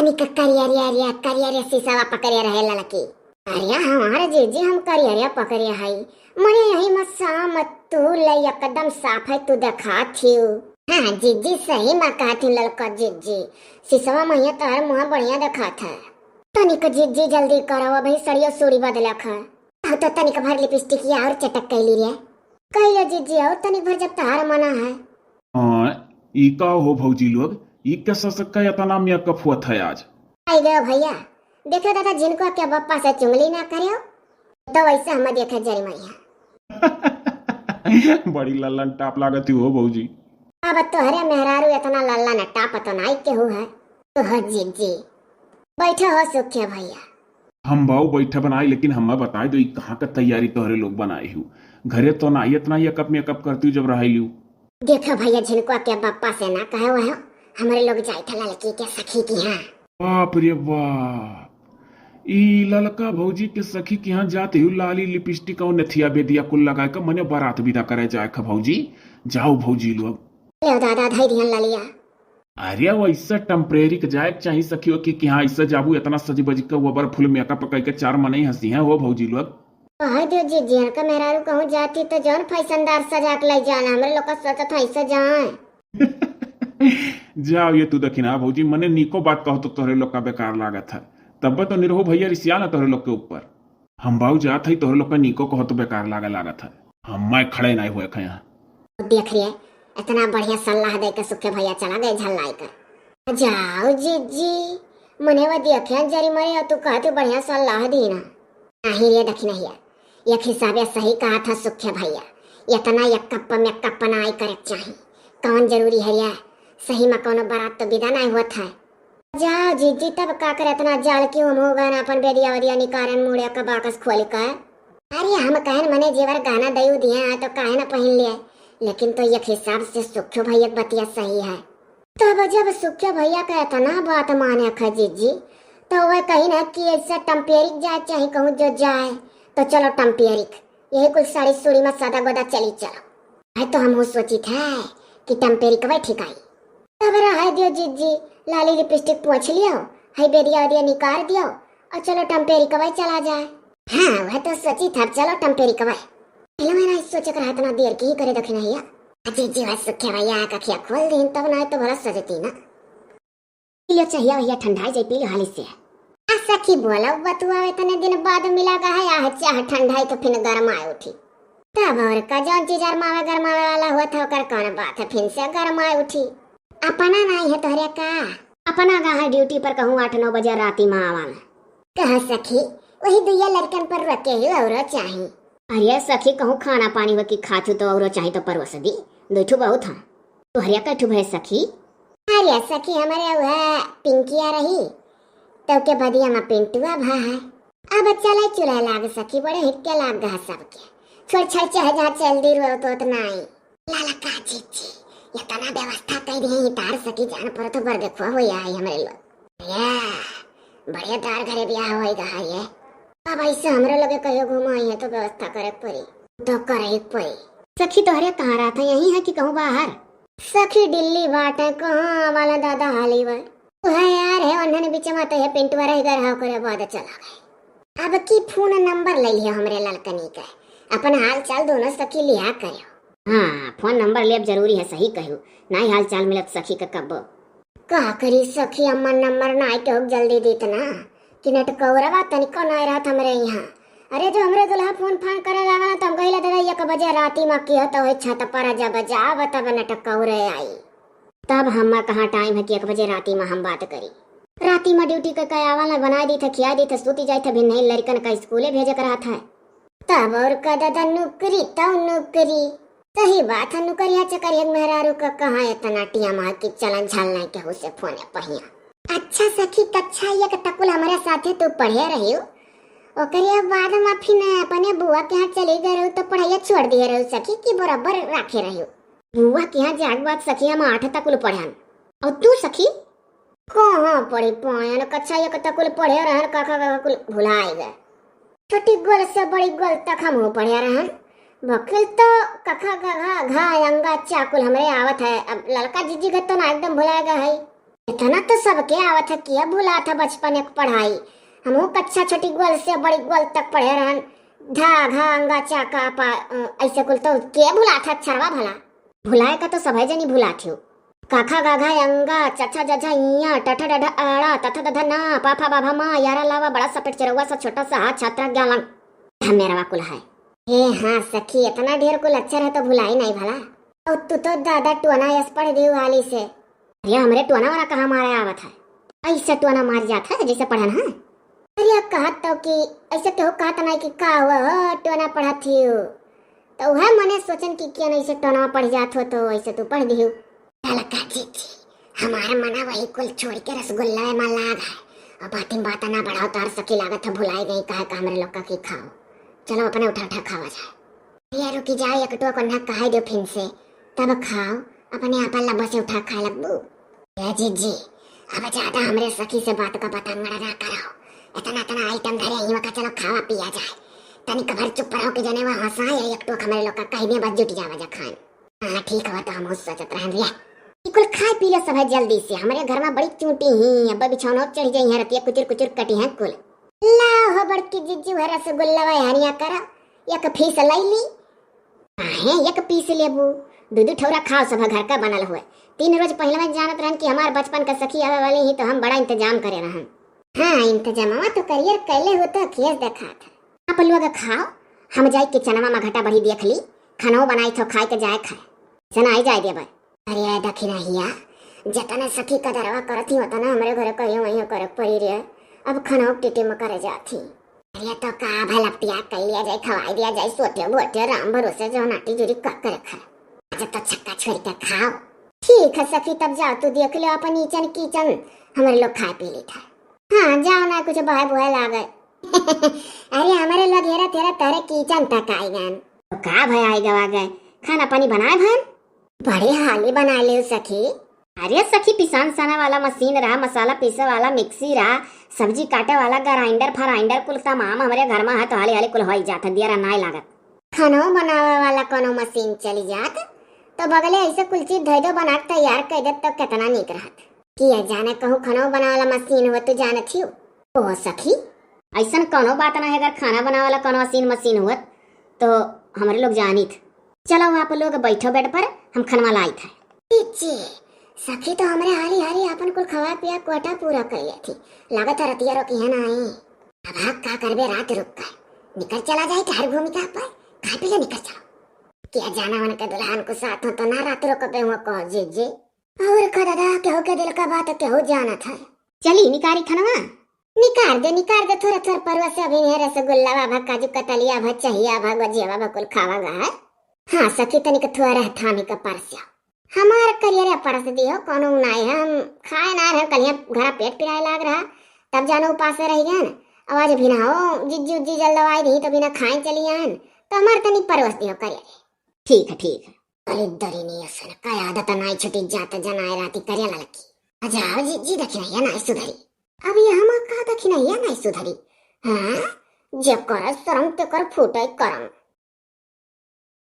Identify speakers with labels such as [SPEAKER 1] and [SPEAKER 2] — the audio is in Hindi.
[SPEAKER 1] तनिक करियरिया करियरिया शीशा पकड़िया रहे लड़की। अरे हमारे जीजी हम करियरिया पकड़िया है मने यही मसा मत तू ले एकदम साफ है तू देखा थियो। हाँ जीजी सही में कहा थी लड़का जीजी शीशवा मैया तार मुँह बढ़िया देखा था। तनिक जीजी जल्दी करो भाई सड़ियो सूरी बदला खा तो तनिक भर लिपस्टिक और चटक कैली रे कहियो जीजी और तनिक भर जब तार मना है।
[SPEAKER 2] हाँ ई का हो भौजी लोग ई कैसा सकता या तना मिया कफुआ था आज।
[SPEAKER 1] आई गयो भैया देखो दादा जिनको क्या बप्पा से चुंगली ना करियो तो वैसे हम देखे जरी मरिया।
[SPEAKER 2] बड़ी लल्लन टाप लागती हो भौजी।
[SPEAKER 1] अब तो हरे मेहरारू इतना लल्ला न टाप तो नाई के हो है तो ह जीजी बैठे हो सुखिया भैया।
[SPEAKER 2] हम बाऊ बैठे बनाई लेकिन हमें बताए दो कहाँ का तैयारी तोहरे लोग बनाई हूँ घरे तो ना इतना यकअप मेकअप करती हूँ जब रही लू।
[SPEAKER 1] देखो भैया जिनको क्या बप्पा से ना कहे हुए हो हमारे लोग जाए थे लड़की के सखी की यहाँ।
[SPEAKER 2] बाप रे बाप ई ललका भौजी के सखी के यहाँ जाते हूँ लाली लिपस्टिक और नथिया बेदिया कुल लगा के मने बारात विदा करे जाए खा भौजी। जाओ भौजी लोग
[SPEAKER 1] ले दादा धैर्य ललिया।
[SPEAKER 2] अरे वैसा टेम्परेरी के जाए चाहिए सखियो कि यहाँ ऐसा जाबू इतना सज बज के वो फुल मेकअप कह के चार मने हंसी है वो भौजी लोग।
[SPEAKER 1] हाय दो जीजी का मेहरारू कहूँ जाती तो जौन फैशनदार सजा के ले जाना हमारे लोग का सोचत है ऐसे जाए।
[SPEAKER 2] जाओ ये तू दखिना भौजी मने नीको बात कहो तो तोहरे लोग का बेकार लागत है तब तो निरहो भैया रिसिया ना तोहरे लोग के ऊपर। हम बाऊ जात है तोहरे लोग का नीको कहो तो बेकार लागत है हम मैं खड़े नहीं हुए खया।
[SPEAKER 1] देख रही है इतना बढ़िया सलाह दे के सुखे भैया चला गए झल्लाई कर। जाओ जीजी मने वो देखिया जरी मरे और तू कहते बढ़िया सलाह दी ना नहीं रे दखिना हिया एक हिसाबे सही कहा था सुखे भैया इतना एक कप में कप नाई करे चाहिए कौन जरूरी है यार सही में कोनो बारात तो विदा नहीं हुआ था। जाओ जीजी तब का करे इतना जाल क्यों होगा ना अपन बेदिया वदिया निकारन मुड़िया का बाकस खोल का। अरे हम कहन मने जेवर गाना दयू दिए तो काहे ना पहन लिए लेकिन तो एक हिसाब से सुखे भैया बतिया सही है। तब जब सुखे भैया का इतना बात माने खा जीजी तो वह कहीं ना कि ऐसा टम्पेरिक जाए चाहे कहूँ जो जाए तो चलो टम्पेरिक यही कुछ साड़ी सूड़ी में सादा गोदा चली चलो है तो हम सोची था कि टम्पेरिक वही ठीक आई। तब रहा दियो जीजी लाली लिपस्टिक पोंछ लियो है बेरिया वरिया निकाल दियो और चलो टम्पेरिक वही चला जाए। हाँ वह तो सोची था चलो टम्पेरिक वही पहले मैंने सोचा कर इतना देर की ही करे दखिना हिया जीजी वह सुखे भैया का खिया खोल दी तब ना तो भला सजती ना पियो चाहिए भैया ठंडा जाए पी लो हाली से। सखी बोला बतुआ इतने दिन बाद मिला गा है या चाह ठंडाई तो फिर गर्म आए उठी तब और का जौन चीज गरमावे वाला हुआ था कर कौन बात है फिर से गर्म आए उठी। अपना नहीं है तोहरे का अपना गा है ड्यूटी पर कहूँ 8-9 बजे राती में आवाना कहा सखी वही दुया लड़कन पर रखे ही और चाहिए। अरे सखी कहूँ खाना पानी वकी खाचू तो और चाहिए तो परोस दी दुठू बहुत है तोहरे कठू भय सखी। अरे सखी हमारे वह पिंकिया रही तो के बदिया में पिंटुआ भा है अब चले चुला लाग सकी बड़े हिक्के लाग गा सबके छोड़ छड़ चाहे जहाँ चल दी रो तो नहीं लाला का जीजी इतना व्यवस्था कर दी तार सकी जान पर तो बर देखो हो आई हमारे लोग या बढ़िया तार घरे ब्याह होएगा ये अब ऐसे हमरे लोग कहियो घुमाई है तो व्यवस्था करे पड़ी तो करे पड़ी। सखी तोहरे कहाँ रहा था यही है कि कहूँ बाहर सखी दिल्ली बाट है कहाँ वाला दादा हाली वर है यार है उन्होंने बीच में तो है पिंटवा रह गए रहा करे बाद चला गए। अब की फोन नंबर ले लियो हमरे लड़कनी का अपन हाल चाल दोनों सखी लिया करो। हाँ फोन नंबर ले जरूरी है सही कहूँ नहीं हाल चाल मिलत सखी का कब का करी सखी अम्मा नंबर ना के जल्दी दीत ना कि नट कौरवा तनिको ना रहा हमरे यहाँ। अरे जो हमरे दुल्हा फोन फान करे लगा तो हम गइला दादा 1 बजे राती में की तो है छत पर जब जाब तब नट कौरे आई तब हम कहाँ टाइम है कि 1 बजे राती में हम बात करी राती में ड्यूटी का कया वाला बना दी था खिया दी था सूती जाए था भी नहीं लड़कन का स्कूले भेजे कर रहा था तब और का दादा नौकरी तो नौकरी सही बात है नौकरिया चकरिया मेहरारू का कहाँ इतना टिया मार की चलन झलना के हो से फोन पहिया। अच्छा सखी कक्षा एक तकुल हमारे साथे तू पढ़े रही हो ओकरे बाद में फिर अपने बुआ के यहाँ चली गए तो पढ़ाई छोड़ दिए रहो सखी की बराबर रखे रही बुआ के यहाँ जाग बात सखी हम 8 तक पढ़ान और तू सखी कहाँ पढ़ी पायन कक्षा एक तक पढ़े रहन काका कुल भुलाए गए छोटी गोल से बड़ी गोल तक हम पढ़े रहन बकिल तो कखा घा घा अंगा चाकुल हमरे आवत है। अब लड़का जीजी घर तो ना एकदम भुलाएगा है इतना तो सबके आवत है, किया भूला था बचपन एक पढ़ाई। हमहू कच्चा छोटी गोल से बड़ी गोल तक पढ़े रहन। धा घा अंगा चाका पा ऐसे कुल तो के भूला था अक्षरवा भला। भुलाए का तो सभी जनी भुला थी। काखा गाघा अंगा चचा जजा इया टठा डढा आड़ा तथा दधा ना पाफा बाभा माँ यारा लावा बड़ा सपेट चरवा सा छोटा सा हाथ छात्रा ज्ञान मेरा कुल है। हे हाँ सखी, इतना ढेर कुल अक्षर है तो भुलाई नहीं भला। और तू तो दादा टोना यस पढ़ दी हाली से। अरे हमरे टोना वाला कहाँ मारे आवत है, ऐसे टोना मार जाता है जैसे पढ़न है। अरे कहत तो कि ऐसे केहू कहत नहीं कि का हुआ हो टोना पढ़ा थी तो वह मने सोचन कि क्यों ऐसे टोना पढ़ जात हो तो ऐसे तू पढ़ दी। जी हमारे मना वही कुल छोड़ के रसगुल्ला में लाग है और बात ना बढ़ाओ तो सखी लागत है भुलाई गई कहे का हमरे लोग का की खाओ। चलो अपने उठा उठा खावा जाए। ये रुकी जाए एक टो कन्हा कहे दो फिर से तब खाओ अपने आप लब्बा से उठा खा लब्बू। जी अब ज्यादा हमरे सखी से बात का पतंगड़ा ना कराओ। इतना आइटम धरे यहीं का चलो खावा पिया जाए। तनी कभर चुप रहो कि जने वह हंसा या एक टो हमरे लोग का कहीं बस जुट जावा जा खान। हाँ ठीक हुआ तो हम सोचत रहन रिया कुल खाए पी ले सब जल्दी से। हमारे घर में बड़ी चूंटी ही अब बिछौना चढ़ जाई है रतिया कुचर कुचर कटी है कुल। ला हो बड़की जिज्जू है रसगुल्ला हरिया करा एक फीस लई ली आहे एक पीस लेबू दूध ठौरा खाओ सब घर का बनल हुए। 3 रोज पहले में जानत रहन कि हमार बचपन का सखी आवे वाली ही तो हम बड़ा इंतजाम करे रहन। हाँ इंतजाम तो करियर कैले होता खेस देखा था। आप लोग खाओ हम जाए किचनवा में घटा बड़ी देख ली खाना बनाई थो खाए के जाए खाए सना आई जाए देबे। अरे दखिना हिया जतना सखी का दरवा करती होता ना हमारे घर कहियो वहीं कर पड़ी रे। अब खाना टिटे में करे जाती। अरे तो का भलपटिया कर लिया जाए खवाई दिया जाए सोटे बोटे राम भरोसे जो नाटी जुड़ी कर रखा अच्छा तो छक्का छोड़ के खाओ। ठीक है सखी तब जाओ तू देख लो अपन नीचन कीचन हमारे लोग खाए पी ली था। हाँ जाओ ना कुछ बहाय बुहाय लागे। अरे हमारे लोग हेरा तेरा तारे कीचन तक आई गए तो का भाई आई गवा गए खाना पानी बनाए भान बड़े हाली बना ले सखी। अरे सखी पिसान साना वाला मशीन रहा मसाला पीसे वाला मिक्सी रहा सब्जी काटे वाला ग्राइंडर फराइंडर कुल तमाम हमारे घर में है तो हाली हाली कुल हो जाता दिया ना लागत। खाना बनावे वाला कोनो मशीन चली जात तो बगले ऐसे कुल चीज धो दो बना तैयार कर दे तो कितना निक रहत कि जाने कहूँ खाना बनावे वाला मशीन हो तो जाने थी ओ सखी ऐसा कोनो बात ना है। अगर खाना बनावे वाला कोनो मशीन हुआ तो हमारे लोग जानी थे। चलो आप लोग बैठो बेड पर हम खनवा लाई था। सखी तो हमारे हारी हारी अपन कुल खवा पिया कोटा पूरा कर लिया थी लागत रतिया रोकी है ना आई। अब का करबे रात रुक कर निकल चला जाए घर घूमी का पर खा पी ले निकल चलो क्या जाना मन के दुल्हन को साथ हो तो ना रात रोक पे हुआ कहो जी और का दादा केहू के दिल का बात केहू जाना था। चली निकारी खनवा निकार दे थोड़ा थोड़ा परवा से अभी रसगुल्ला बाबा काजू कतलिया भा चाहिए भा गजिया भा कुल खावा गा। हाँ सखी तनिक थोड़ा रह थाने का परसिया हमार करियर परस दियो कोनो नाई है हम खाए ना रहे कलिया घर पेट पिराए लाग रहा तब जानो उपास रह गया आवाज भी ना हो जिज्जू जी जल दवाई दी तो बिना खाए चली आन तो हमार तनिक परवस दियो करियर। ठीक है अरे दरी नहीं असन का आदत नाई छुटी जात जनाए राती करिया लड़की अजाओ जी दखिना ना सुधरी अभी हम का दखिना ना सुधरी। हाँ जब कर शरम ते कर फूटे करम।